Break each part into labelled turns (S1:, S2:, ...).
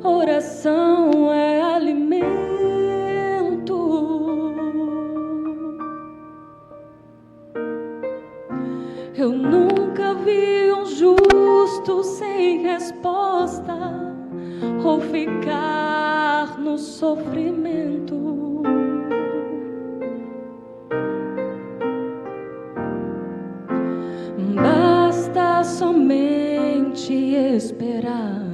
S1: Oração é alimento. Eu nunca vi um justo sem resposta ou ficar no sofrimento. Basta somente esperar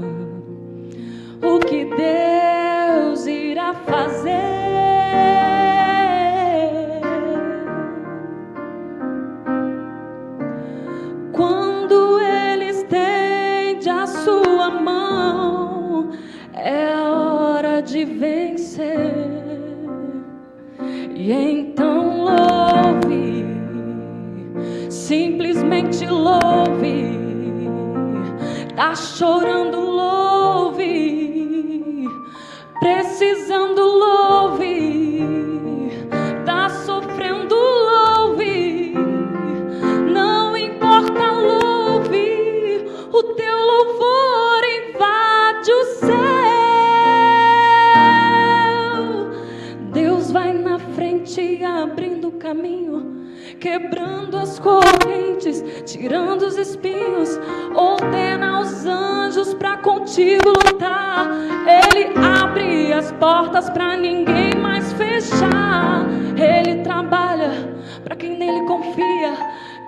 S1: o que Deus irá fazer. Quando Ele estende a sua mão, é hora de vencer. E então louve, simplesmente louve. Tá chorando, louve. Precisando, louve. Tá sofrendo, louve. Não importa, louve. O teu louvor invade o céu. Deus vai na frente abrindo o caminho, quebrando as correntes, tirando os espinhos. Ordena aos anjos pra contigo lutar. Ele abre as portas pra ninguém mais fechar. Ele trabalha pra quem nele confia.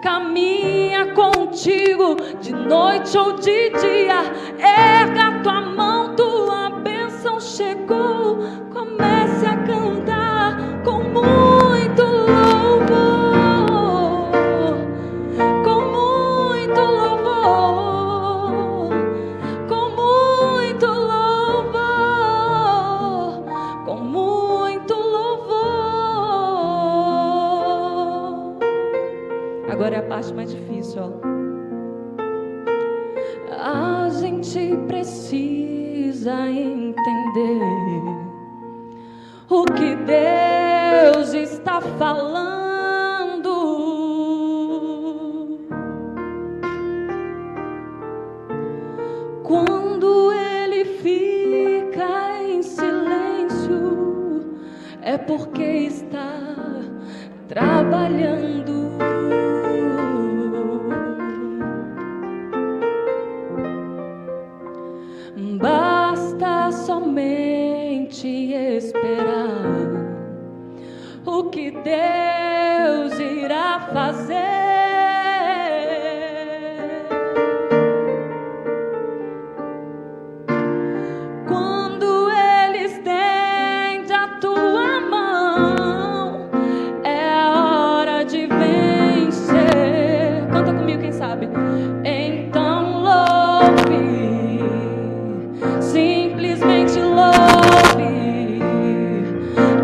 S1: Caminha contigo de noite ou de dia. Erga tua mão, tua bênção chegou. Comece a cantar com muito louvor, com muito louvor, com muito louvor, com muito louvor. Agora é a parte mais difícil, ó. A gente precisa entender o que Deus está falando. Quando Ele fica em silêncio, é porque está trabalhando. Basta somente esperar o que Deus irá fazer. Quando Ele estende a tua mão, é hora de vencer. Canta comigo, quem sabe? Então louve, simplesmente louve.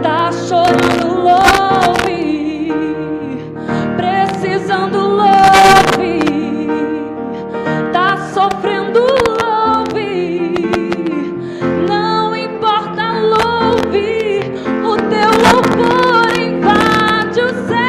S1: Tá chorando, louve. Precisando, louve. Tá sofrendo, louve. Não importa, louve. O teu louvor invade o céu.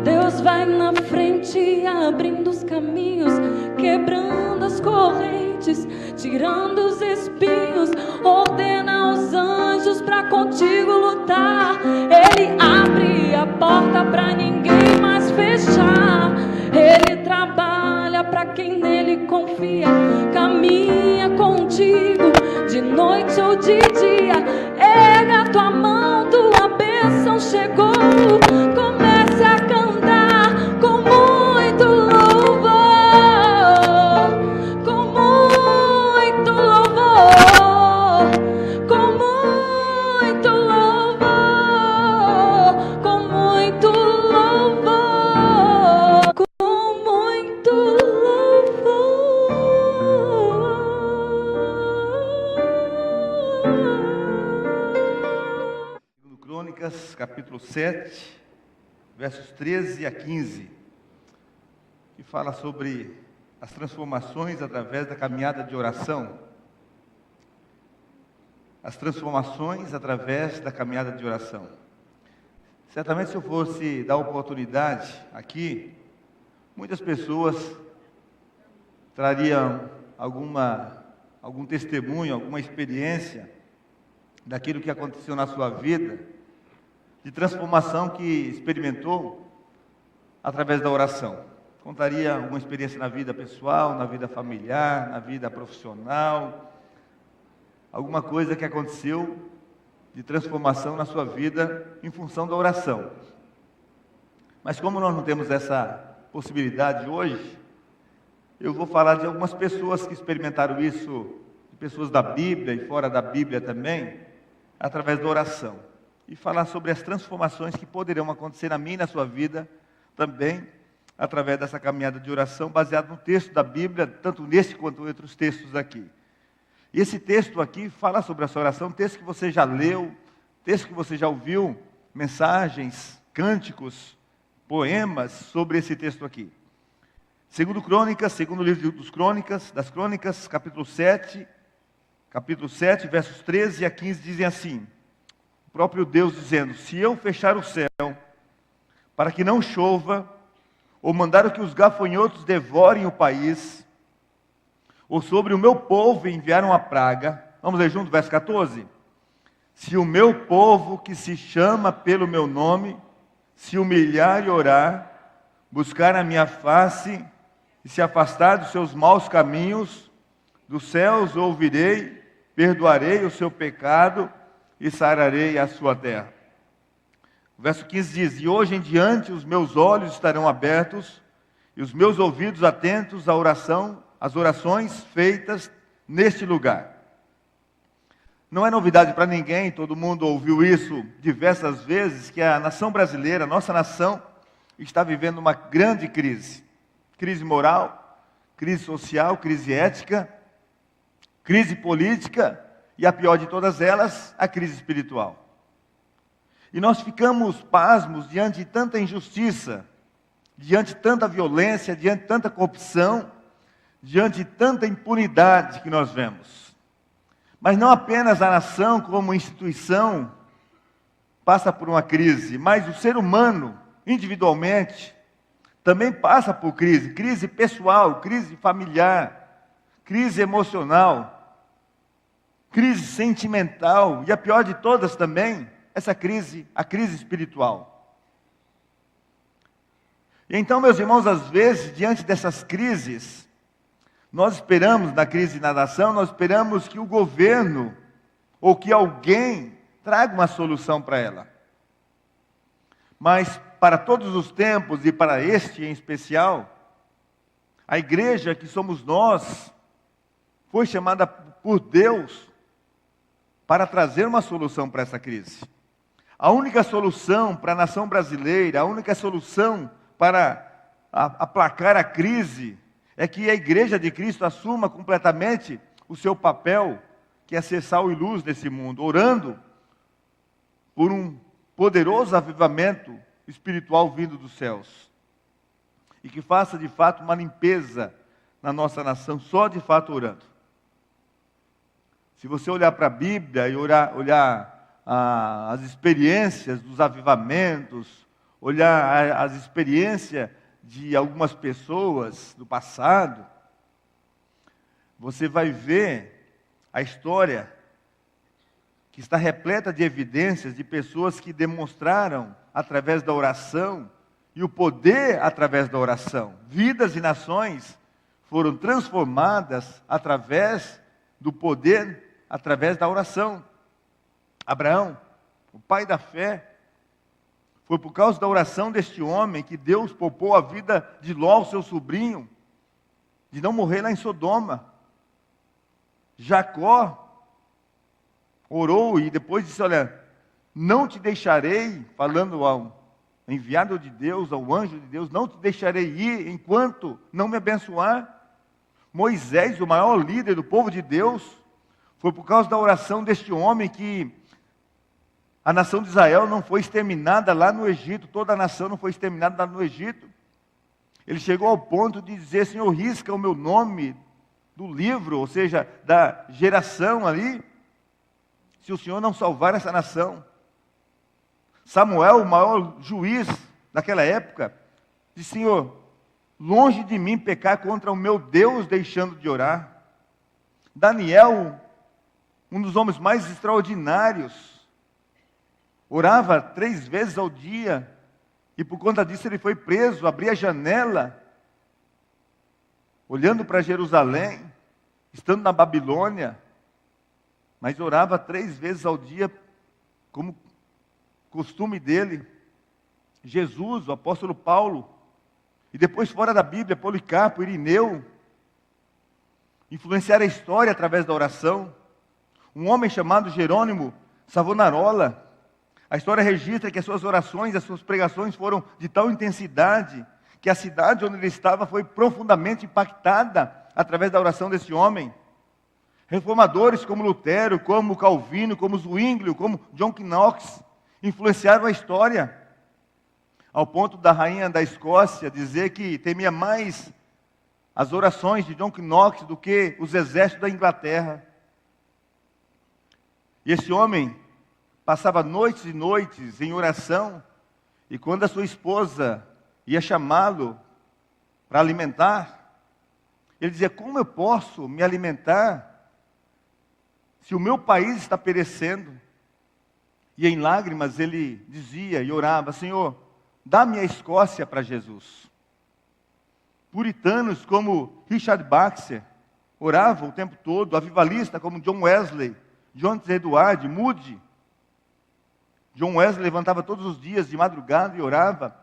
S1: Deus vai na frente abrindo os caminhos, quebrando as correntes, tirando os espinhos. Ordena aos anjos pra contigo lutar. Ele abre a porta pra ninguém mais fechar. Ele trabalha pra quem nele confia. Caminha contigo de noite ou de dia. Erga tua mão, tua bênção chegou. Comece a cantar com muito louvor, com muito louvor, com muito louvor, com muito louvor, com muito louvor.
S2: Segundo Crônicas, capítulo 7, versos 13 a 15, que fala sobre as transformações através da caminhada de oração. As transformações através da caminhada de oração. Certamente, se eu fosse dar oportunidade aqui, muitas pessoas trariam algum testemunho, alguma experiência daquilo que aconteceu na sua vida, de transformação que experimentou através da oração. Contaria alguma experiência na vida pessoal, na vida familiar, na vida profissional, alguma coisa que aconteceu de transformação na sua vida em função da oração. Mas como nós não temos essa possibilidade hoje, eu vou falar de algumas pessoas que experimentaram isso, de pessoas da Bíblia e fora da Bíblia também, através da oração. E falar sobre as transformações que poderão acontecer na minha e na sua vida também, através dessa caminhada de oração, baseado no texto da Bíblia, tanto nesse quanto em outros textos aqui. E esse texto aqui fala sobre essa oração, texto que você já leu, texto que você já ouviu, mensagens, cânticos, poemas sobre esse texto aqui. Segundo livro das Crônicas, capítulo 7, versos 13 a 15, dizem assim, o próprio Deus dizendo, se eu fechar o céu, para que não chova, ou mandar que os gafanhotos devorem o país, ou sobre o meu povo enviar uma praga, vamos ler junto, verso 14, se o meu povo que se chama pelo meu nome, se humilhar e orar, buscar a minha face, e se afastar dos seus maus caminhos, dos céus ouvirei, perdoarei o seu pecado e sararei a sua terra. O verso 15 diz, e hoje em diante os meus olhos estarão abertos e os meus ouvidos atentos à oração, às orações feitas neste lugar. Não é novidade para ninguém, todo mundo ouviu isso diversas vezes, que a nação brasileira, a nossa nação, está vivendo uma grande crise. Crise moral, crise social, crise ética, crise política e a pior de todas elas, a crise espiritual. E nós ficamos pasmos diante de tanta injustiça, diante de tanta violência, diante de tanta corrupção, diante de tanta impunidade que nós vemos. Mas não apenas a nação como instituição passa por uma crise, mas o ser humano, individualmente, também passa por crise pessoal, crise familiar, crise emocional, crise sentimental e a pior de todas também, essa crise, a crise espiritual. E então, meus irmãos, às vezes, diante dessas crises, nós esperamos, na crise na nação, nós esperamos que o governo ou que alguém traga uma solução para ela. Mas para todos os tempos e para este em especial, a igreja que somos nós, foi chamada por Deus para trazer uma solução para essa crise. A única solução para a nação brasileira, a única solução para aplacar a crise, é que a igreja de Cristo assuma completamente o seu papel, que é ser sal e luz nesse mundo, orando por um poderoso avivamento espiritual vindo dos céus. E que faça de fato uma limpeza na nossa nação, só de fato orando. Se você olhar para a Bíblia e olhar as experiências dos avivamentos, olhar as experiências de algumas pessoas do passado, você vai ver a história que está repleta de evidências de pessoas que demonstraram através da oração e o poder através da oração. Vidas e nações foram transformadas através do poder, através da oração. Abraão, o pai da fé, foi por causa da oração deste homem que Deus poupou a vida de Ló, seu sobrinho, de não morrer lá em Sodoma. Jacó orou e depois disse, olha, não te deixarei, falando ao enviado de Deus, ao anjo de Deus, não te deixarei ir enquanto não me abençoar. Moisés, o maior líder do povo de Deus, foi por causa da oração deste homem que a nação de Israel não foi exterminada lá no Egito, toda a nação não foi exterminada lá no Egito. Ele chegou ao ponto de dizer, Senhor, risca o meu nome do livro, ou seja, da geração ali, se o Senhor não salvar essa nação. Samuel, o maior juiz daquela época, disse, Senhor, longe de mim pecar contra o meu Deus deixando de orar. Daniel, um dos homens mais extraordinários, orava 3 vezes ao dia, e por conta disso ele foi preso, abria a janela, olhando para Jerusalém, estando na Babilônia, mas orava 3 vezes ao dia, como costume dele. Jesus, o apóstolo Paulo, e depois fora da Bíblia, Policarpo, Irineu, influenciaram a história através da oração. Um homem chamado Jerônimo Savonarola, a história registra que as suas orações, as suas pregações foram de tal intensidade, que a cidade onde ele estava foi profundamente impactada através da oração desse homem. Reformadores como Lutero, como Calvino, como Zwinglio, como John Knox, influenciaram a história, ao ponto da rainha da Escócia dizer que temia mais as orações de John Knox do que os exércitos da Inglaterra. E esse homem passava noites e noites em oração, e quando a sua esposa ia chamá-lo para alimentar, ele dizia: como eu posso me alimentar se o meu país está perecendo? E em lágrimas ele dizia e orava: Senhor, dá-me a Escócia para Jesus. Puritanos como Richard Baxter oravam o tempo todo, avivalistas como John Wesley, John Edward, Moody. John Wesley levantava todos os dias de madrugada e orava,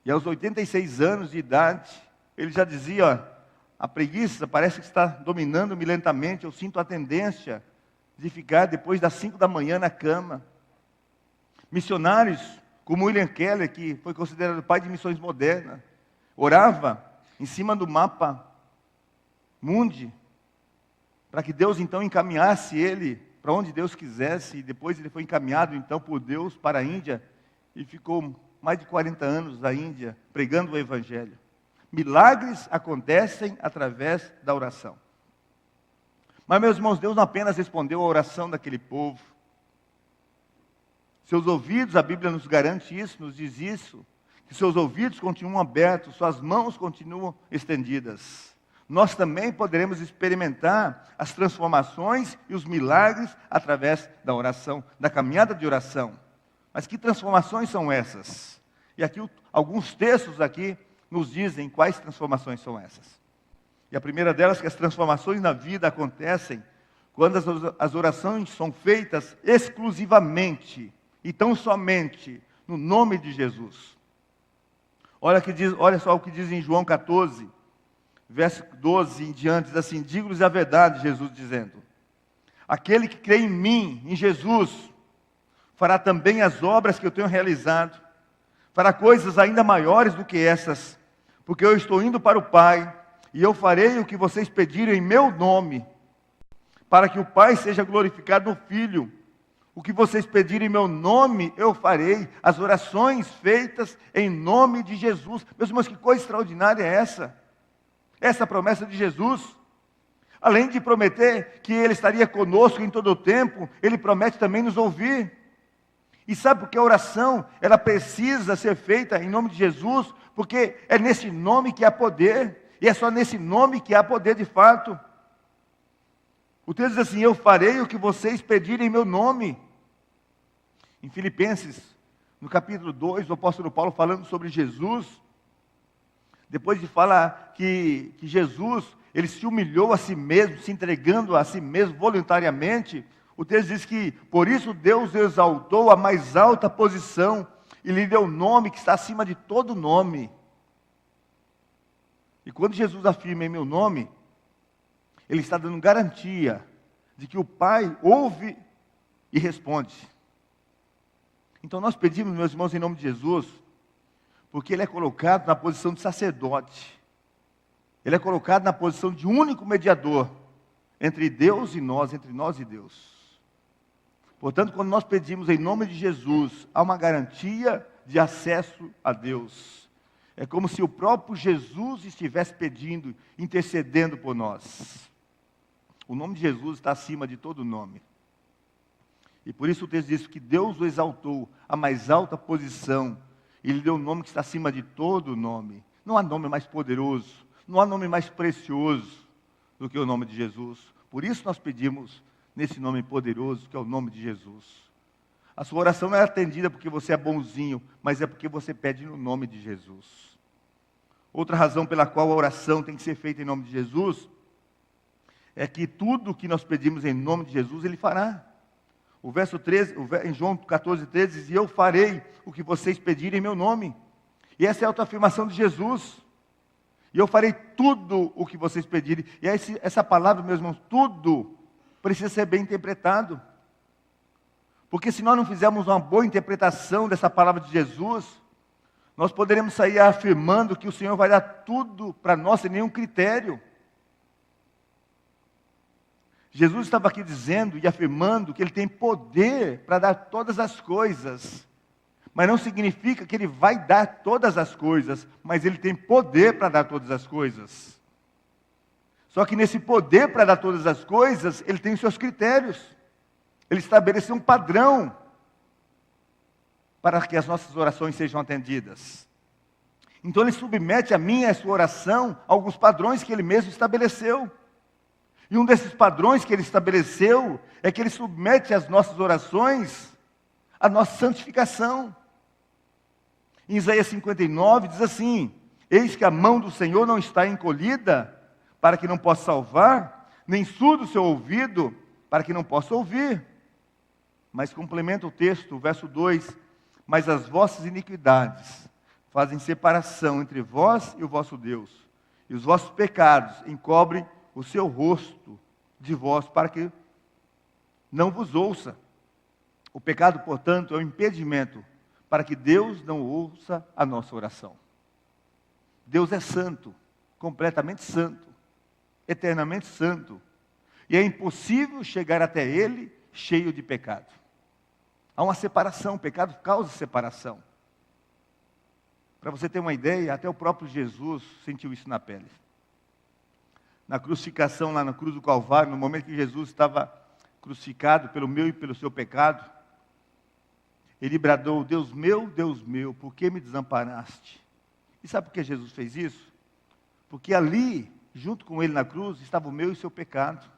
S2: e aos 86 anos de idade, ele já dizia: a preguiça parece que está dominando-me lentamente, eu sinto a tendência de ficar depois das 5 da manhã na cama. Missionários como William Keller, que foi considerado o pai de missões modernas, orava em cima do mapa mundi, para que Deus então encaminhasse ele para onde Deus quisesse, e depois ele foi encaminhado então por Deus para a Índia, e ficou mais de 40 anos na Índia, pregando o Evangelho. Milagres acontecem através da oração. Mas, meus irmãos, Deus não apenas respondeu à oração daquele povo. Seus ouvidos, a Bíblia nos garante isso, nos diz isso, que seus ouvidos continuam abertos, suas mãos continuam estendidas. Nós também poderemos experimentar as transformações e os milagres através da oração, da caminhada de oração. Mas que transformações são essas? E aqui alguns textos aqui nos dizem quais transformações são essas. E a primeira delas é que as transformações na vida acontecem quando as orações são feitas exclusivamente e tão somente no nome de Jesus. Olha só o que diz em João 14, verso 12 em diante, diz assim: digo-lhes a verdade, Jesus dizendo, aquele que crê em mim, em Jesus, fará também as obras que eu tenho realizado, fará coisas ainda maiores do que essas, porque eu estou indo para o Pai, e eu farei o que vocês pediram em meu nome, para que o Pai seja glorificado no Filho. O que vocês pedirem em meu nome, eu farei. As orações feitas em nome de Jesus. Meus irmãos, que coisa extraordinária é essa? Essa promessa de Jesus. Além de prometer que Ele estaria conosco em todo o tempo, Ele promete também nos ouvir. E sabe por que a oração, ela precisa ser feita em nome de Jesus? Porque é nesse nome que há poder. E é só nesse nome que há poder de fato. O texto diz assim: eu farei o que vocês pedirem em meu nome. Em Filipenses, no capítulo 2, o apóstolo Paulo falando sobre Jesus, depois de falar que Jesus, ele se humilhou a si mesmo, se entregando a si mesmo voluntariamente, o texto diz que, por isso Deus exaltou a mais alta posição, e lhe deu um nome que está acima de todo nome. E quando Jesus afirma em meu nome, Ele está dando garantia de que o Pai ouve e responde. Então nós pedimos, meus irmãos, em nome de Jesus, porque Ele é colocado na posição de sacerdote. Ele é colocado na posição de único mediador entre Deus e nós, entre nós e Deus. Portanto, quando nós pedimos em nome de Jesus, há uma garantia de acesso a Deus. É como se o próprio Jesus estivesse pedindo, intercedendo por nós. O nome de Jesus está acima de todo nome. E por isso o texto diz que Deus o exaltou à mais alta posição. E lhe deu um nome que está acima de todo nome. Não há nome mais poderoso, não há nome mais precioso do que o nome de Jesus. Por isso nós pedimos nesse nome poderoso, que é o nome de Jesus. A sua oração não é atendida porque você é bonzinho, mas é porque você pede no nome de Jesus. Outra razão pela qual a oração tem que ser feita em nome de Jesus é que tudo que nós pedimos em nome de Jesus, Ele fará. O verso 13, em João 14, 13, diz: e eu farei o que vocês pedirem em meu nome. E essa é a autoafirmação de Jesus. E eu farei tudo o que vocês pedirem. E essa palavra, meus irmãos, tudo, precisa ser bem interpretado. Porque se nós não fizermos uma boa interpretação dessa palavra de Jesus, nós poderemos sair afirmando que o Senhor vai dar tudo para nós sem nenhum critério. Jesus estava aqui dizendo e afirmando que Ele tem poder para dar todas as coisas. Mas não significa que Ele vai dar todas as coisas, mas Ele tem poder para dar todas as coisas. Só que nesse poder para dar todas as coisas, Ele tem os seus critérios. Ele estabeleceu um padrão para que as nossas orações sejam atendidas. Então Ele submete a minha e a sua oração a alguns padrões que Ele mesmo estabeleceu. E um desses padrões que Ele estabeleceu é que Ele submete as nossas orações à nossa santificação. Em Isaías 59 diz assim: eis que a mão do Senhor não está encolhida para que não possa salvar, nem surdo o seu ouvido para que não possa ouvir. Mas complementa o texto, o verso 2: mas as vossas iniquidades fazem separação entre vós e o vosso Deus, e os vossos pecados encobrem o seu rosto de vós, para que não vos ouça. O pecado, portanto, é um impedimento para que Deus não ouça a nossa oração. Deus é santo, completamente santo, eternamente santo, e é impossível chegar até Ele cheio de pecado. Há uma separação, o pecado causa separação. Para você ter uma ideia, até o próprio Jesus sentiu isso na pele. Na crucificação, lá na cruz do Calvário, no momento que Jesus estava crucificado pelo meu e pelo seu pecado, Ele bradou: Deus meu, por que me desamparaste? E sabe por que Jesus fez isso? Porque ali, junto com Ele na cruz, estava o meu e o seu pecado.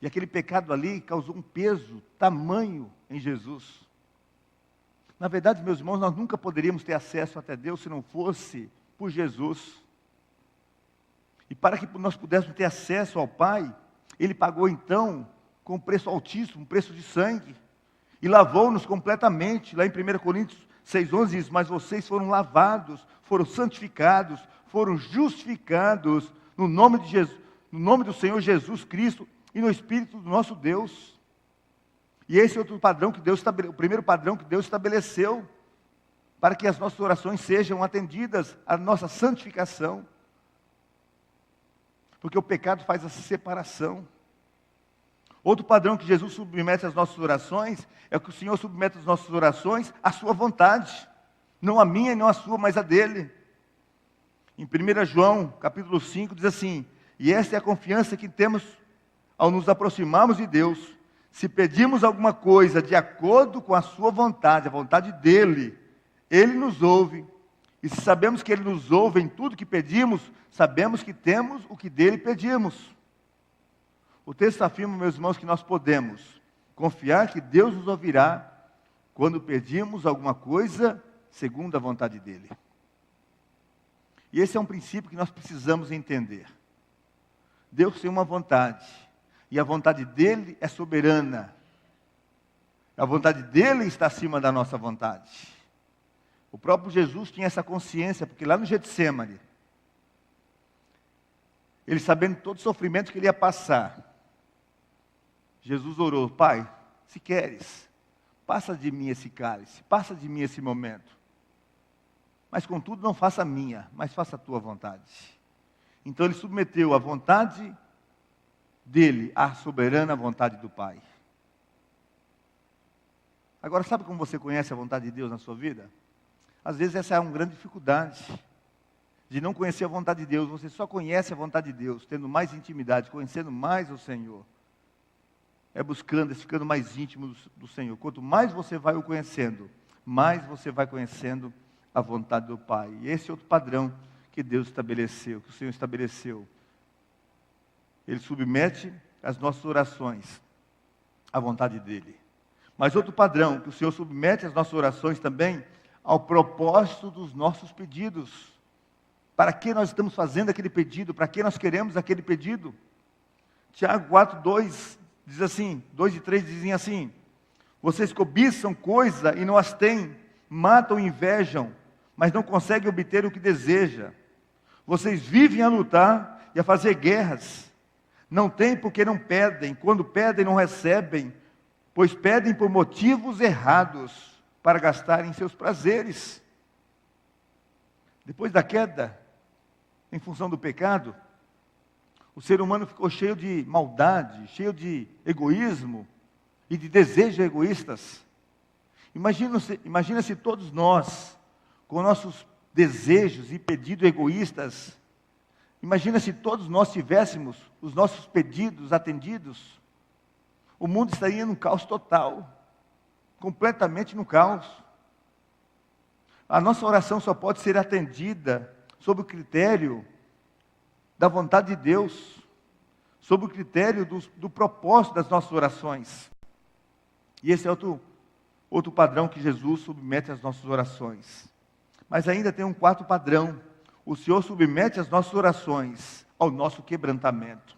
S2: E aquele pecado ali causou um peso tamanho em Jesus. Na verdade, meus irmãos, nós nunca poderíamos ter acesso até Deus se não fosse por Jesus. E para que nós pudéssemos ter acesso ao Pai, Ele pagou então com um preço altíssimo, um preço de sangue, e lavou-nos completamente. Lá em 1 Coríntios 6,11 diz: mas vocês foram lavados, foram santificados, foram justificados no nome de Jesus, no nome do Senhor Jesus Cristo e no Espírito do nosso Deus. E esse é outro padrão que Deus estabeleceu, o primeiro padrão que Deus estabeleceu, para que as nossas orações sejam atendidas, a nossa santificação. Porque o pecado faz essa separação. Outro padrão que Jesus submete às nossas orações é que o Senhor submete as nossas orações à sua vontade. Não a minha e não a sua, mas a dele. Em 1 João, capítulo 5, diz assim: e essa é a confiança que temos ao nos aproximarmos de Deus. Se pedimos alguma coisa de acordo com a sua vontade, a vontade dele, Ele nos ouve. E se sabemos que Ele nos ouve em tudo que pedimos, sabemos que temos o que dele pedimos. O texto afirma, meus irmãos, que nós podemos confiar que Deus nos ouvirá quando pedimos alguma coisa segundo a vontade dele. E esse é um princípio que nós precisamos entender. Deus tem uma vontade, e a vontade dele é soberana. A vontade dele está acima da nossa vontade. O próprio Jesus tinha essa consciência, porque lá no Getsêmani, ele sabendo todo o sofrimento que ele ia passar, Jesus orou: Pai, se queres, passa de mim esse cálice, passa de mim esse momento. Mas contudo não faça a minha, mas faça a tua vontade. Então ele submeteu a vontade dele à soberana vontade do Pai. Agora, sabe como você conhece a vontade de Deus na sua vida? Às vezes essa é uma grande dificuldade, de não conhecer a vontade de Deus. Você só conhece a vontade de Deus tendo mais intimidade, conhecendo mais o Senhor. É buscando, ficando mais íntimo do Senhor. Quanto mais você vai o conhecendo, mais você vai conhecendo a vontade do Pai. E esse é outro padrão que Deus estabeleceu, que o Senhor estabeleceu. Ele submete as nossas orações à vontade dEle. Mas outro padrão, que o Senhor submete as nossas orações também ao propósito dos nossos pedidos. Para que nós estamos fazendo aquele pedido? Para que nós queremos aquele pedido? Tiago 4:2 diz assim, 2 e 3 dizem assim: vocês cobiçam coisa e não as têm, matam e invejam, mas não conseguem obter o que desejam. Vocês vivem a lutar e a fazer guerras. Não têm porque não pedem, quando pedem não recebem, pois pedem por motivos errados, para gastarem seus prazeres. Depois da queda, em função do pecado, o ser humano ficou cheio de maldade, cheio de egoísmo e de desejos egoístas. Imagina se todos nós, com nossos desejos e pedidos egoístas, imagina se todos nós tivéssemos os nossos pedidos atendidos, o mundo estaria num caos total, completamente no caos. A nossa oração só pode ser atendida sob o critério da vontade de Deus, sob o critério do propósito das nossas orações. E esse é outro padrão que Jesus submete às nossas orações. Mas ainda tem um quarto padrão: o Senhor submete as nossas orações ao nosso quebrantamento.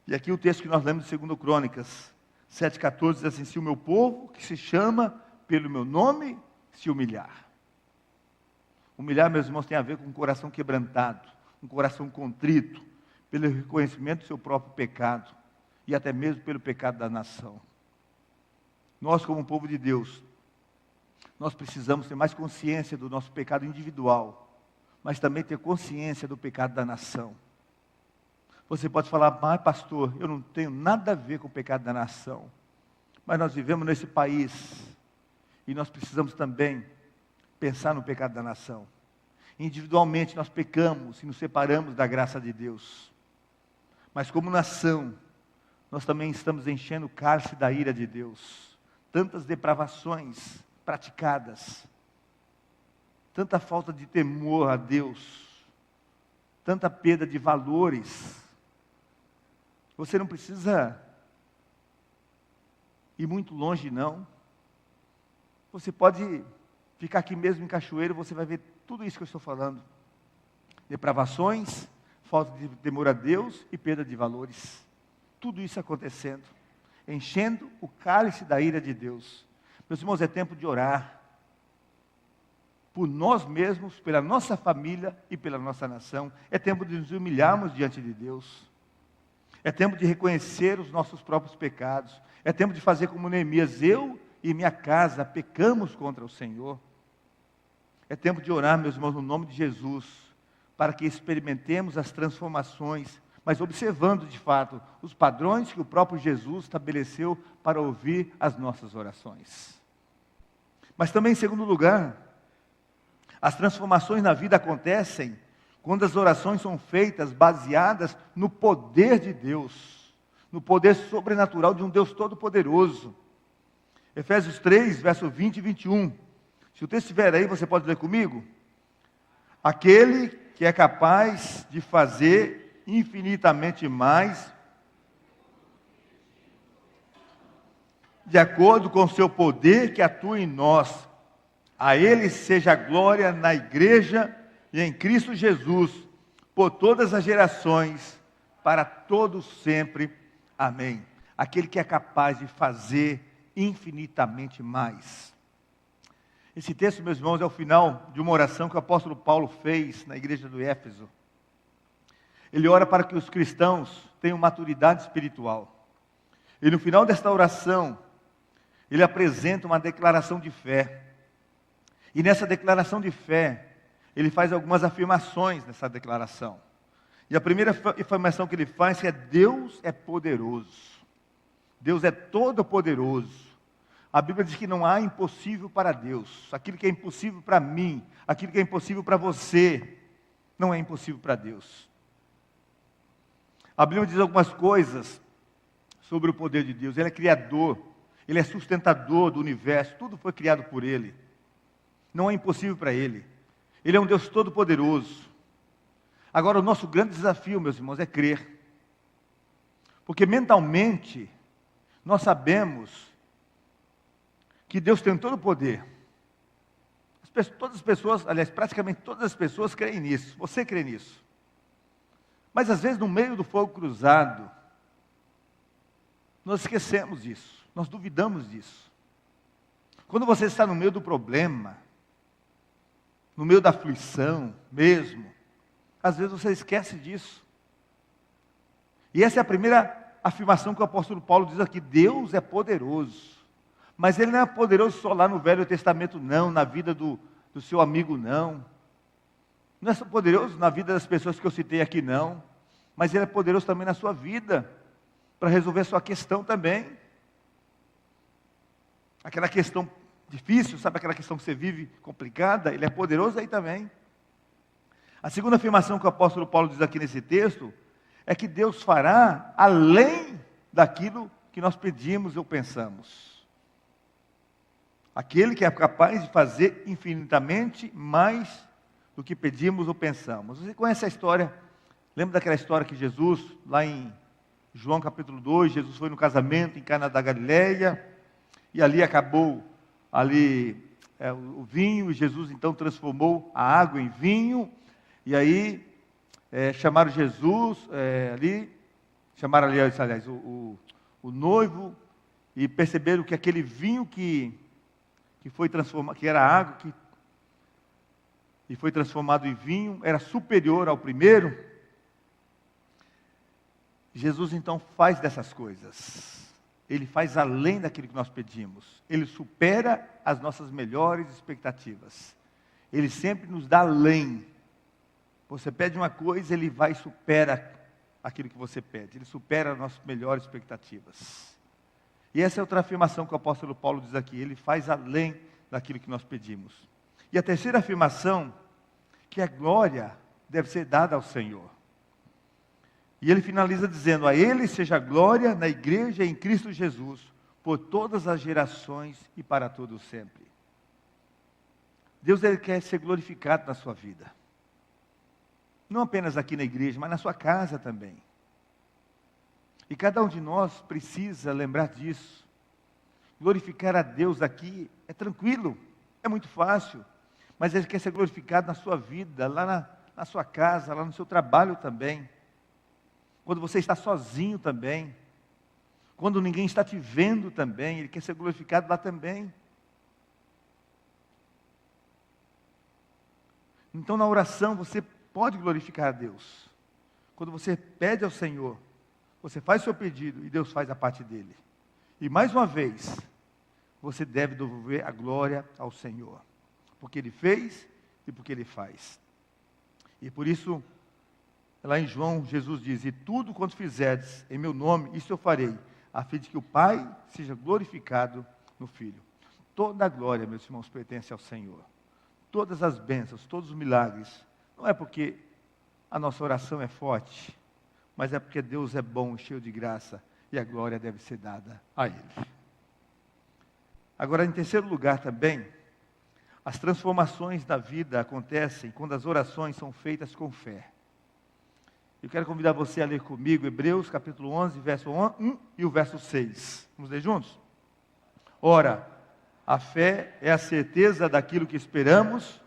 S2: E aqui o texto que nós lemos de 2 Crônicas 7,14 diz assim: se o meu povo, que se chama pelo meu nome, se humilhar. Humilhar, meus irmãos, tem a ver com um coração quebrantado, um coração contrito, pelo reconhecimento do seu próprio pecado, e até mesmo pelo pecado da nação. Nós, como povo de Deus, nós precisamos ter mais consciência do nosso pecado individual, mas também ter consciência do pecado da nação. Você pode falar: mas pastor, eu não tenho nada a ver com o pecado da nação. Mas nós vivemos nesse país, e nós precisamos também pensar no pecado da nação. Individualmente nós pecamos e nos separamos da graça de Deus. Mas como nação, nós também estamos enchendo o cálice da ira de Deus. Tantas depravações praticadas, tanta falta de temor a Deus, tanta perda de valores. Você não precisa ir muito longe, não. Você pode ficar aqui mesmo em Cachoeiro, você vai ver tudo isso que eu estou falando. Depravações, falta de temor a Deus e perda de valores. Tudo isso acontecendo, enchendo o cálice da ira de Deus. Meus irmãos, é tempo de orar por nós mesmos, pela nossa família e pela nossa nação. É tempo de nos humilharmos diante de Deus. É tempo de reconhecer os nossos próprios pecados. É tempo de fazer como Neemias: eu e minha casa pecamos contra o Senhor. É tempo de orar, meus irmãos, no nome de Jesus, para que experimentemos as transformações, mas observando de fato os padrões que o próprio Jesus estabeleceu para ouvir as nossas orações. Mas também, em segundo lugar, as transformações na vida acontecem quando as orações são feitas baseadas no poder de Deus, no poder sobrenatural de um Deus todo-poderoso. Efésios 3, verso 20 e 21. Se o texto estiver aí, você pode ler comigo? Aquele que é capaz de fazer infinitamente mais, de acordo com o seu poder que atua em nós. A Ele seja a glória na igreja e em Cristo Jesus, por todas as gerações, para todos sempre. Amém. Aquele que é capaz de fazer infinitamente mais. Esse texto, meus irmãos, é o final de uma oração que o apóstolo Paulo fez na igreja do Éfeso. Ele ora para que os cristãos tenham maturidade espiritual. E no final desta oração, ele apresenta uma declaração de fé. E nessa declaração de fé, ele faz algumas afirmações nessa declaração. E a primeira afirmação que ele faz é: Deus é poderoso. Deus é todo poderoso. A Bíblia diz que não há impossível para Deus. Aquilo que é impossível para mim, aquilo que é impossível para você, não é impossível para Deus. A Bíblia diz algumas coisas sobre o poder de Deus. Ele é criador, Ele é sustentador do universo, tudo foi criado por Ele. Não é impossível para Ele. Ele é um Deus todo-poderoso. Agora, o nosso grande desafio, meus irmãos, é crer. Porque mentalmente, nós sabemos que Deus tem todo o poder. Todas as pessoas, aliás, praticamente todas as pessoas creem nisso. Você crê nisso. Mas às vezes, no meio do fogo cruzado, nós esquecemos disso. Nós duvidamos disso. Quando você está no meio do problema, no meio da aflição mesmo, às vezes você esquece disso. E essa é a primeira afirmação que o apóstolo Paulo diz aqui: Deus é poderoso. Mas Ele não é poderoso só lá no Velho Testamento, não, na vida do seu amigo, não. Não é só poderoso na vida das pessoas que eu citei aqui, não. Mas Ele é poderoso também na sua vida, para resolver a sua questão também. Aquela questão difícil, sabe aquela questão que você vive complicada? Ele é poderoso aí também. A segunda afirmação que o apóstolo Paulo diz aqui nesse texto é que Deus fará além daquilo que nós pedimos ou pensamos. Aquele que é capaz de fazer infinitamente mais do que pedimos ou pensamos. Você conhece a história? Lembra daquela história que Jesus, lá em João capítulo 2, Jesus foi no casamento em Cana da Galileia, e ali acabou o vinho, e Jesus então transformou a água em vinho, e aí chamaram Jesus, aliás, o noivo, e perceberam que aquele vinho que foi transformado, que era água, e foi transformado em vinho, era superior ao primeiro. Jesus então faz dessas coisas. Ele faz além daquilo que nós pedimos. Ele supera as nossas melhores expectativas. Ele sempre nos dá além. Você pede uma coisa, Ele vai e supera aquilo que você pede. Ele supera as nossas melhores expectativas. E essa é outra afirmação que o apóstolo Paulo diz aqui. Ele faz além daquilo que nós pedimos. E a terceira afirmação, que a glória deve ser dada ao Senhor. E ele finaliza dizendo: a Ele seja a glória na igreja em Cristo Jesus, por todas as gerações e para todos sempre. Deus, Ele quer ser glorificado na sua vida. Não apenas aqui na igreja, mas na sua casa também. E cada um de nós precisa lembrar disso. Glorificar a Deus aqui é tranquilo, é muito fácil. Mas Ele quer ser glorificado na sua vida, lá na sua casa, lá no seu trabalho também. Quando você está sozinho também. Quando ninguém está te vendo também, Ele quer ser glorificado lá também. Então na oração você pode glorificar a Deus. Quando você pede ao Senhor, você faz o seu pedido e Deus faz a parte dele. E mais uma vez, você deve devolver a glória ao Senhor. Porque Ele fez e porque Ele faz. E por isso, lá em João, Jesus diz: e tudo quanto fizerdes em meu nome, isso eu farei, a fim de que o Pai seja glorificado no Filho. Toda a glória, meus irmãos, pertence ao Senhor. Todas as bênçãos, todos os milagres, não é porque a nossa oração é forte, mas é porque Deus é bom, cheio de graça, e a glória deve ser dada a Ele. Agora, em terceiro lugar também, as transformações da vida acontecem quando as orações são feitas com fé. Eu quero convidar você a ler comigo Hebreus capítulo 11, verso 1 e o verso 6. Vamos ler juntos? Ora, a fé é a certeza daquilo que esperamos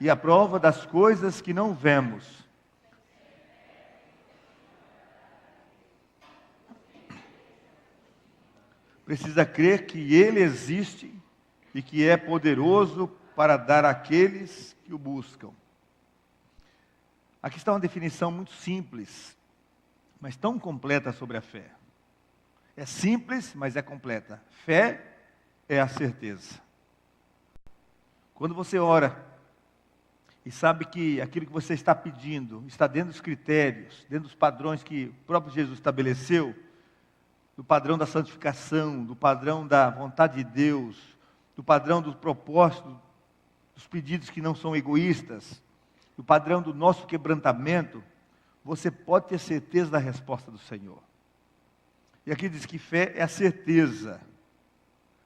S2: e a prova das coisas que não vemos. Precisa crer que Ele existe e que é poderoso para dar àqueles que o buscam. Aqui está uma definição muito simples, mas tão completa sobre a fé. É simples, mas é completa. Fé é a certeza. Quando você ora e sabe que aquilo que você está pedindo está dentro dos critérios, dentro dos padrões que o próprio Jesus estabeleceu, do padrão da santificação, do padrão da vontade de Deus, do padrão do propósito, dos pedidos que não são egoístas, do padrão do nosso quebrantamento, você pode ter certeza da resposta do Senhor. E aqui diz que fé é a certeza.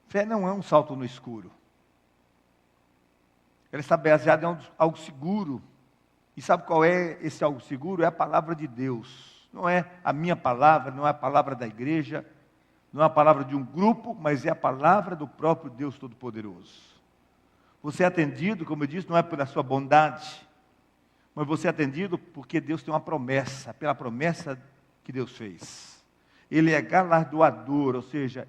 S2: Fé não é um salto no escuro. Ela está baseada em algo seguro. E sabe qual é esse algo seguro? É a palavra de Deus. Não é a minha palavra, não é a palavra da igreja, não é a palavra de um grupo, mas é a palavra do próprio Deus Todo-Poderoso. Você é atendido, como eu disse, não é pela sua bondade, mas você é atendido porque Deus tem uma promessa, pela promessa que Deus fez. Ele é galardoador, ou seja,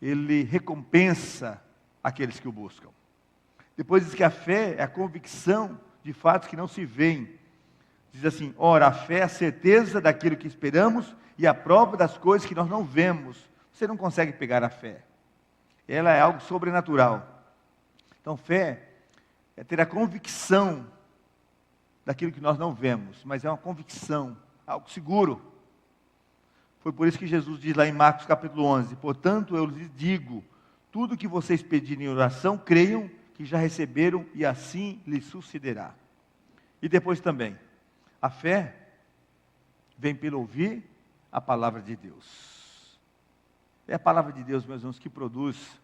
S2: Ele recompensa aqueles que o buscam. Depois diz que a fé é a convicção de fatos que não se veem. Diz assim, ora, a fé é a certeza daquilo que esperamos e a prova das coisas que nós não vemos. Você não consegue pegar a fé. Ela é algo sobrenatural. Então, fé é ter a convicção daquilo que nós não vemos, mas é uma convicção, algo seguro. Foi por isso que Jesus diz lá em Marcos capítulo 11, portanto eu lhes digo, tudo que vocês pedirem em oração, creiam que já receberam e assim lhes sucederá. E depois também, a fé vem pelo ouvir a palavra de Deus. É a palavra de Deus, meus irmãos, que produz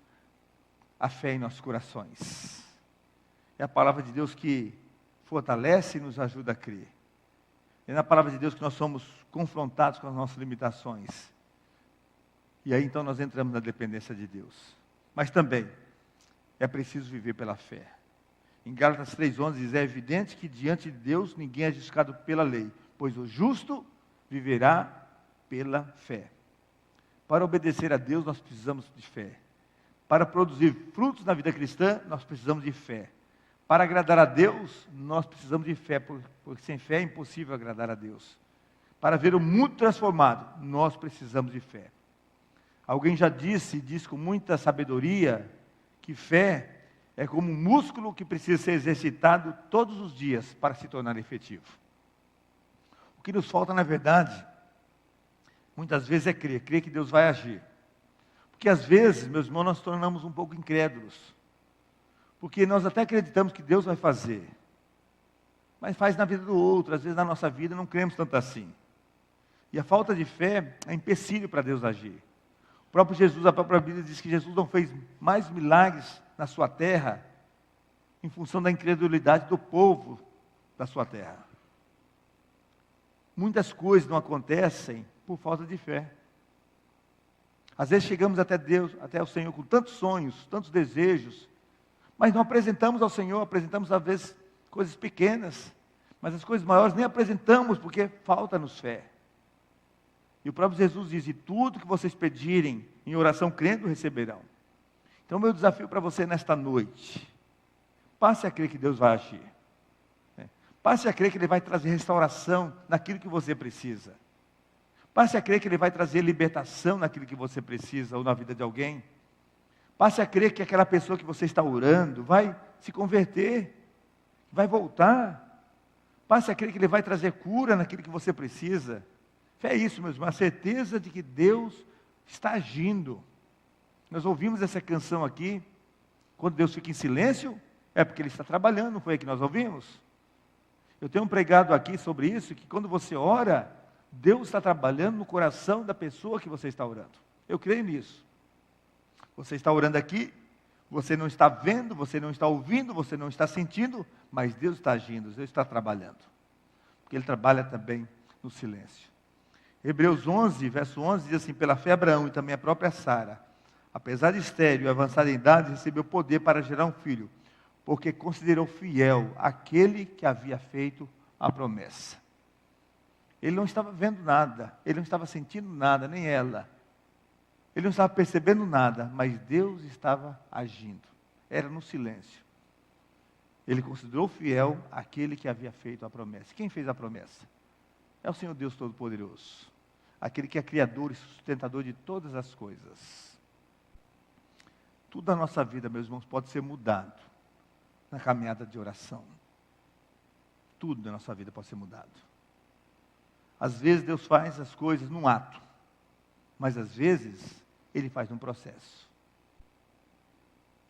S2: a fé em nossos corações. É a palavra de Deus que fortalece e nos ajuda a crer. É na palavra de Deus que nós somos confrontados com as nossas limitações. E aí então nós entramos na dependência de Deus. Mas também é preciso viver pela fé. Em Gálatas 3,11 diz, é evidente que diante de Deus ninguém é justificado pela lei, pois o justo viverá pela fé. Para obedecer a Deus nós precisamos de fé. Para produzir frutos na vida cristã nós precisamos de fé. Para agradar a Deus, nós precisamos de fé, porque sem fé é impossível agradar a Deus. Para ver o mundo transformado, nós precisamos de fé. Alguém já disse, e diz com muita sabedoria, que fé é como um músculo que precisa ser exercitado todos os dias para se tornar efetivo. O que nos falta, na verdade, muitas vezes é crer que Deus vai agir. Porque às vezes, meus irmãos, nós nos tornamos um pouco incrédulos. Porque nós até acreditamos que Deus vai fazer, mas faz na vida do outro, às vezes na nossa vida não cremos tanto assim. E a falta de fé é empecilho para Deus agir. O próprio Jesus, a própria Bíblia diz que Jesus não fez mais milagres na sua terra, em função da incredulidade do povo da sua terra. Muitas coisas não acontecem por falta de fé. Às vezes chegamos até Deus, até o Senhor com tantos sonhos, tantos desejos, mas não apresentamos ao Senhor, apresentamos às vezes coisas pequenas, mas as coisas maiores nem apresentamos porque falta-nos fé. E o próprio Jesus diz, e tudo que vocês pedirem em oração crendo, receberão. Então meu desafio para você nesta noite, passe a crer que Deus vai agir. Passe a crer que Ele vai trazer restauração naquilo que você precisa. Passe a crer que Ele vai trazer libertação naquilo que você precisa ou na vida de alguém. Passe a crer que aquela pessoa que você está orando vai se converter, vai voltar. Passe a crer que Ele vai trazer cura naquilo que você precisa. Fé é isso, meus irmãos, a certeza de que Deus está agindo. Nós ouvimos essa canção aqui, quando Deus fica em silêncio, é porque Ele está trabalhando, não foi aí que nós ouvimos? Eu tenho pregado aqui sobre isso, que quando você ora, Deus está trabalhando no coração da pessoa que você está orando. Eu creio nisso. Você está orando aqui, você não está vendo, você não está ouvindo, você não está sentindo, mas Deus está agindo, Deus está trabalhando. Porque Ele trabalha também no silêncio. Hebreus 11, verso 11, diz assim, pela fé Abraão e também a própria Sara, apesar de estéril e avançada em idade, recebeu poder para gerar um filho, porque considerou fiel aquele que havia feito a promessa. Ele não estava vendo nada, ele não estava sentindo nada, nem ela. Ele não estava percebendo nada, mas Deus estava agindo. Era no silêncio. Ele considerou fiel aquele que havia feito a promessa. Quem fez a promessa? É o Senhor Deus Todo-Poderoso. Aquele que é criador e sustentador de todas as coisas. Tudo na nossa vida, meus irmãos, pode ser mudado na caminhada de oração. Tudo na nossa vida pode ser mudado. Às vezes Deus faz as coisas num ato, mas às vezes Ele faz num processo.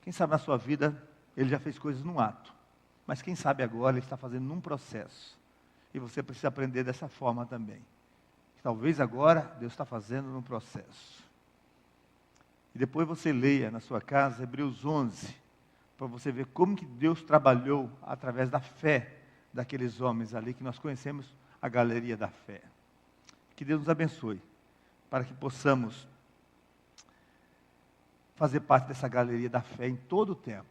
S2: Quem sabe na sua vida Ele já fez coisas num ato, mas quem sabe agora Ele está fazendo num processo. E você precisa aprender dessa forma também. Talvez agora Deus está fazendo num processo. E depois você leia na sua casa Hebreus 11, para você ver como que Deus trabalhou através da fé daqueles homens ali, que nós conhecemos a galeria da fé. Que Deus nos abençoe, para que possamos fazer parte dessa galeria da fé em todo o tempo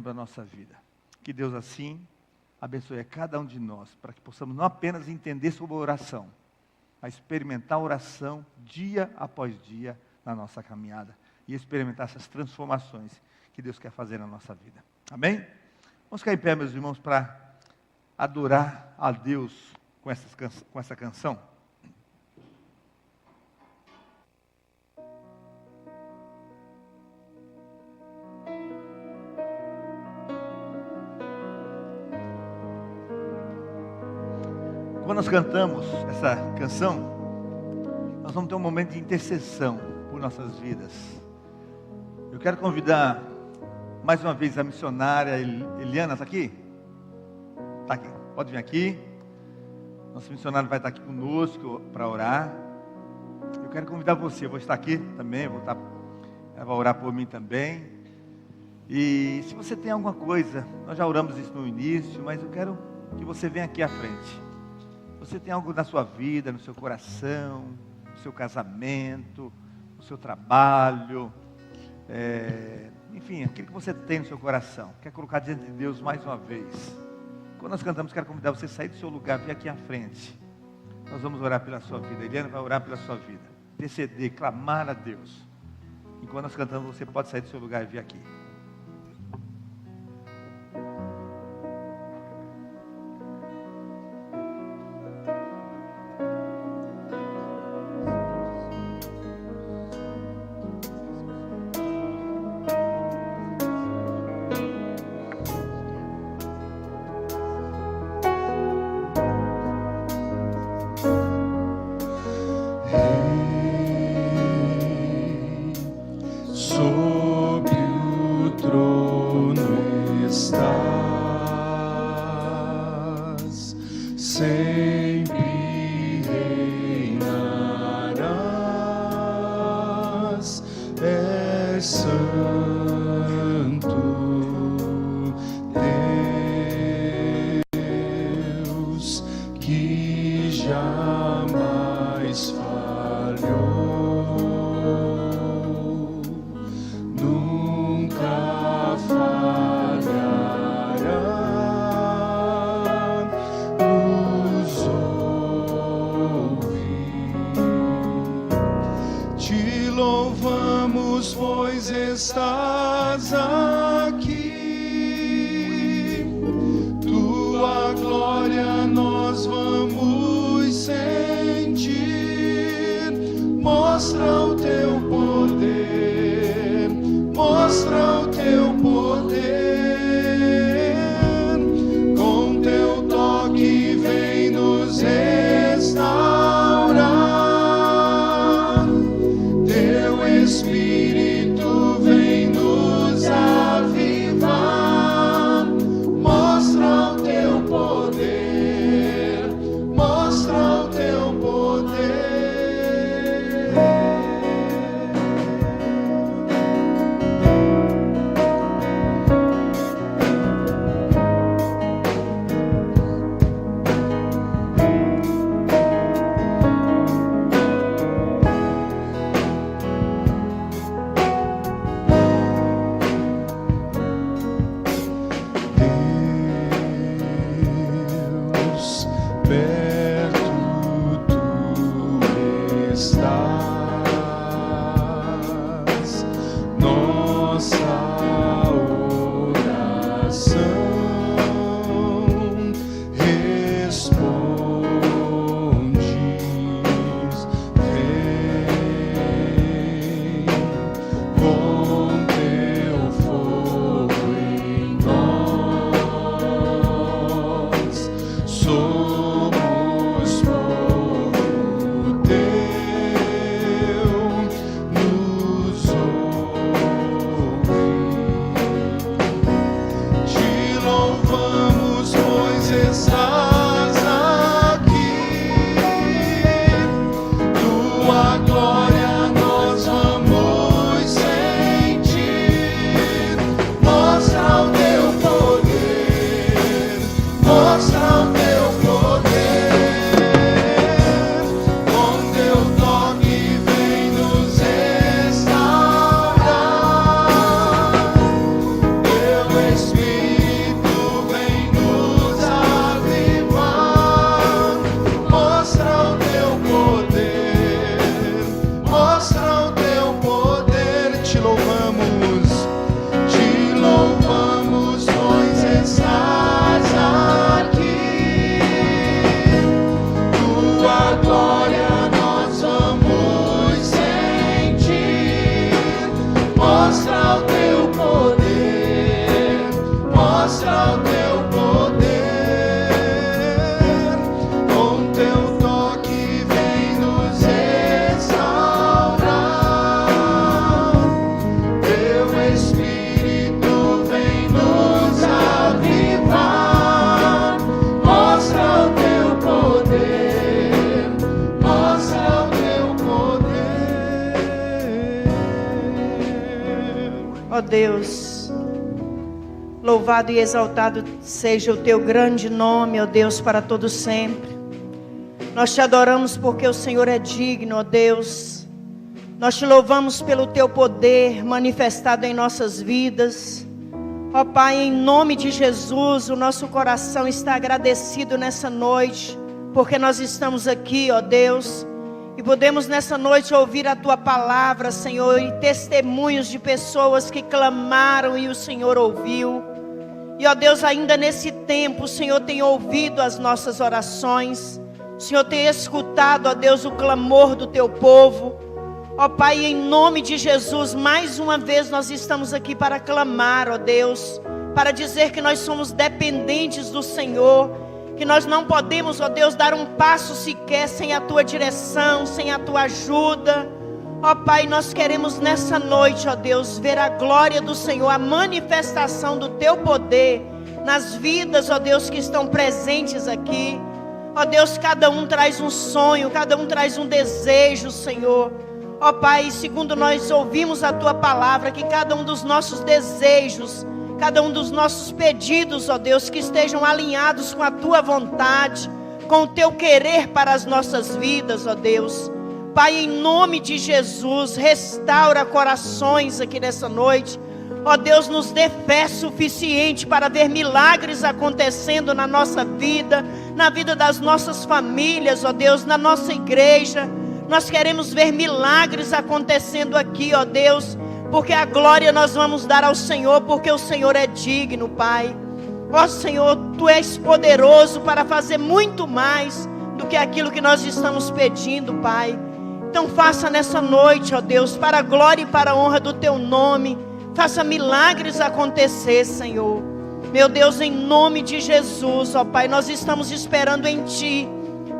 S2: da nossa vida. Que Deus assim abençoe a cada um de nós, para que possamos não apenas entender sobre a oração, mas experimentar a oração dia após dia na nossa caminhada, e experimentar essas transformações que Deus quer fazer na nossa vida. Amém? Vamos ficar em pé, meus irmãos, para adorar a Deus com essa canção. Quando nós cantamos essa canção, nós vamos ter um momento de intercessão por nossas vidas. Eu quero convidar mais uma vez a missionária Eliana. Está aqui? Está aqui, pode vir aqui. Nosso missionário vai estar aqui conosco para orar. Eu quero convidar você, eu vou estar aqui também, ela vai orar por mim também. E se você tem alguma coisa, nós já oramos isso no início, mas eu quero que você venha aqui à frente. Você tem algo na sua vida, no seu coração, no seu casamento, no seu trabalho, enfim, aquilo que você tem no seu coração, quer colocar diante de Deus mais uma vez. Quando nós cantamos, quero convidar você a sair do seu lugar, vir aqui à frente. Nós vamos orar pela sua vida. Eliana vai orar pela sua vida, interceder, clamar a Deus. E quando nós cantamos, você pode sair do seu lugar e vir aqui.
S3: Estás aqui, tua glória nós vamos sentir. Mostra o teu poder, mostra o teu poder. Com teu toque vem nos restaurar. Teu Espírito
S4: Deus. Louvado e exaltado seja o teu grande nome, ó Deus, para todo sempre. Nós te adoramos porque o Senhor é digno, ó Deus. Nós te louvamos pelo teu poder manifestado em nossas vidas. Ó Pai, em nome de Jesus, o nosso coração está agradecido nessa noite, porque nós estamos aqui, ó Deus, e podemos nessa noite ouvir a tua palavra, Senhor, e testemunhos de pessoas que clamaram e o Senhor ouviu. E ó Deus, ainda nesse tempo, o Senhor tem ouvido as nossas orações, o Senhor tem escutado, ó Deus, o clamor do teu povo. Ó Pai, em nome de Jesus, mais uma vez nós estamos aqui para clamar, ó Deus, para dizer que nós somos dependentes do Senhor, que nós não podemos, ó Deus, dar um passo sequer sem a tua direção, sem a tua ajuda. Ó Pai, nós queremos nessa noite, ó Deus, ver a glória do Senhor, a manifestação do teu poder nas vidas, ó Deus, que estão presentes aqui. Ó Deus, cada um traz um sonho, cada um traz um desejo, Senhor. Ó Pai, segundo nós ouvimos a tua palavra, que cada um dos nossos desejos, cada um dos nossos pedidos, ó Deus, que estejam alinhados com a tua vontade, com o teu querer para as nossas vidas, ó Deus. Pai, em nome de Jesus, restaura corações aqui nessa noite. Ó Deus, nos dê fé suficiente para ver milagres acontecendo na nossa vida, na vida das nossas famílias, ó Deus, na nossa igreja. Nós queremos ver milagres acontecendo aqui, ó Deus, porque a glória nós vamos dar ao Senhor, porque o Senhor é digno, Pai. Ó Senhor, Tu és poderoso para fazer muito mais do que aquilo que nós estamos pedindo, Pai. Então faça nessa noite, ó Deus, para a glória e para a honra do Teu nome, faça milagres acontecer, Senhor. Meu Deus, em nome de Jesus, ó Pai, nós estamos esperando em Ti.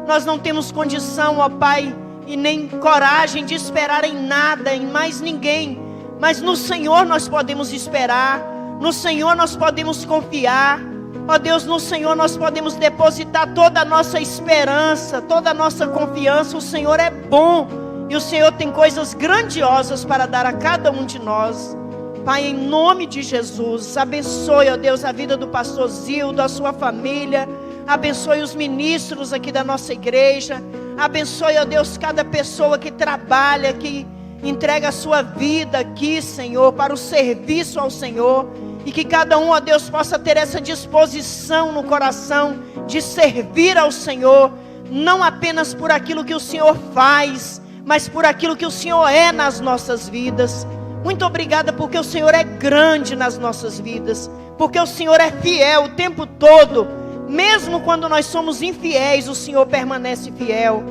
S4: Nós não temos condição, ó Pai, e nem coragem de esperar em nada, em mais ninguém, mas no Senhor nós podemos esperar, no Senhor nós podemos confiar, ó Deus, no Senhor nós podemos depositar toda a nossa esperança, toda a nossa confiança. O Senhor é bom e o Senhor tem coisas grandiosas para dar a cada um de nós. Pai, em nome de Jesus, abençoe, ó Deus, a vida do pastor Zildo, a sua família, abençoe os ministros aqui da nossa igreja, abençoe, ó Deus, cada pessoa que trabalha, que entrega a sua vida aqui, Senhor, para o serviço ao Senhor, e que cada um, ó Deus, possa ter essa disposição no coração de servir ao Senhor, não apenas por aquilo que o Senhor faz, mas por aquilo que o Senhor é nas nossas vidas. Muito obrigada porque o Senhor é grande nas nossas vidas, porque o Senhor é fiel o tempo todo. Mesmo quando nós somos infiéis, o Senhor permanece fiel.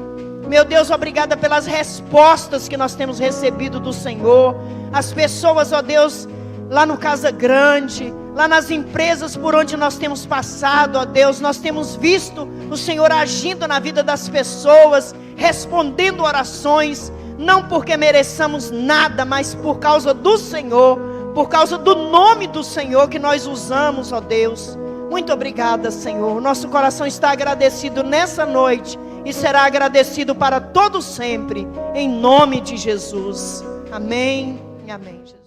S4: Meu Deus, obrigada pelas respostas que nós temos recebido do Senhor. As pessoas, ó Deus, lá no Casa Grande, lá nas empresas por onde nós temos passado, ó Deus, nós temos visto o Senhor agindo na vida das pessoas, respondendo orações, não porque mereçamos nada, mas por causa do Senhor, por causa do nome do Senhor que nós usamos, ó Deus. Muito obrigada, Senhor. Nosso coração está agradecido nessa noite e será agradecido para todo sempre, em nome de Jesus. Amém e amém.